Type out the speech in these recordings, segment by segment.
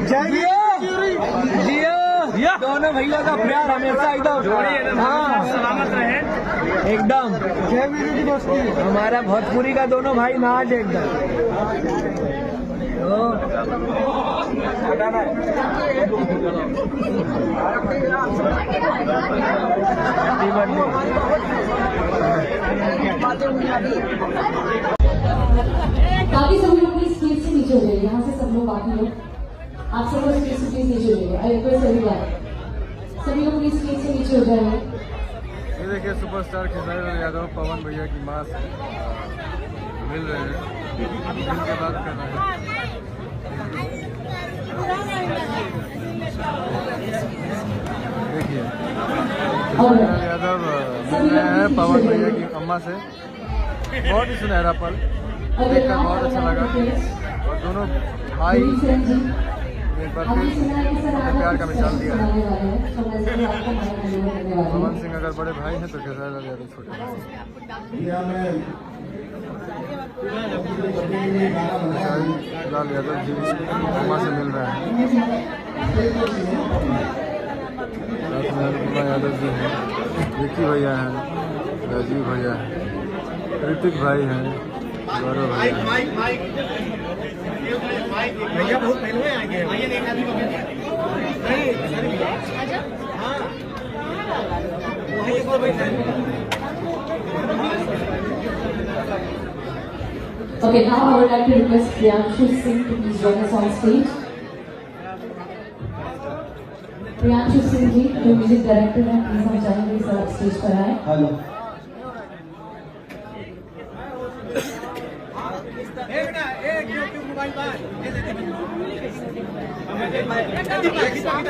जियो दोनों भैया का प्यार हमेशा एकदम हाँ सलामत रहे एकदम। हमारा भोजपुरी का दोनों भाई नाच एकदम। बाकी सब लोग प्लीज स्टेज से नीचे हो जाइए। यहाँ से सब लोग बाकी लोग आप सब लोग स्टेज से प्लीज नीचे हो जाइए। आई रिक्वेस्ट एवरीवन सभी लोग प्लीज स्टेज से नीचे हो जाइए। ये देखिए सुपरस्टार खेसारी यादव पवन भैया की माँ से मिल रहे हैं, मिल के बात कर रहे हैं। देखिए खेसारी यादव मिल रहे हैं पवन भैया की अम्मा से। बहुत ही सुनहरा पल देखकर बहुत अच्छा लगा। और दोनों भाई एक बार फिर प्यार का मिसाल दिया है। पवन सिंह अगर बड़े भाई हैं तो खेसारी यादव छोटे लाल यादव जी अम्मा से मिल रहे हैं। यादव जी हैं, विक्की भैया हैं, राजीव भैया हैं, ऋतिक भाई हैं, गौरव भैया बहुत पहले आएंगे। Okay, now I would like to request Priyanshu Singh to please join us on stage. Priyanshu Singh जी जो म्यूजिक डायरेक्टर हैं, प्लीज हम चाहेंगे सर आप स्टेज पर आए। हेलो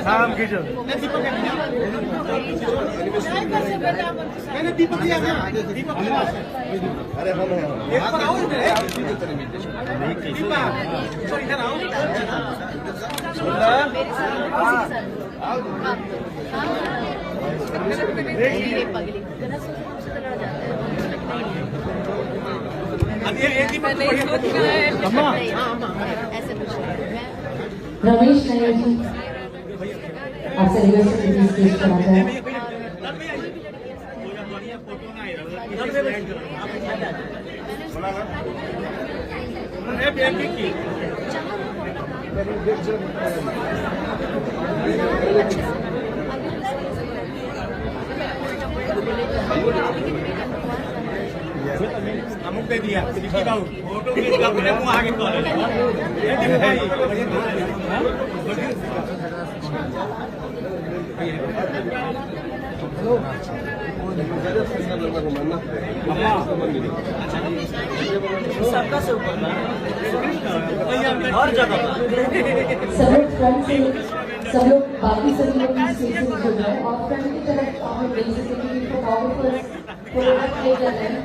शाम की जो दीपक जी अरे हम रमेश नायर जी आप सेलिब्रेशन के लिए स्टेज पर आ जाए। अमुक दे दिया फोटो अपने मुँह आगे सबका से ऊपर हर जगह सब लोग फ्रंट से सब लोग बाकी सभी लोग स्टेज से नीचे हो जाए और फ्रंट की तरफ आप लोग देख सकते हैं कि फोटोग्राफर्स फोटो क्लिक कर रहे हैं।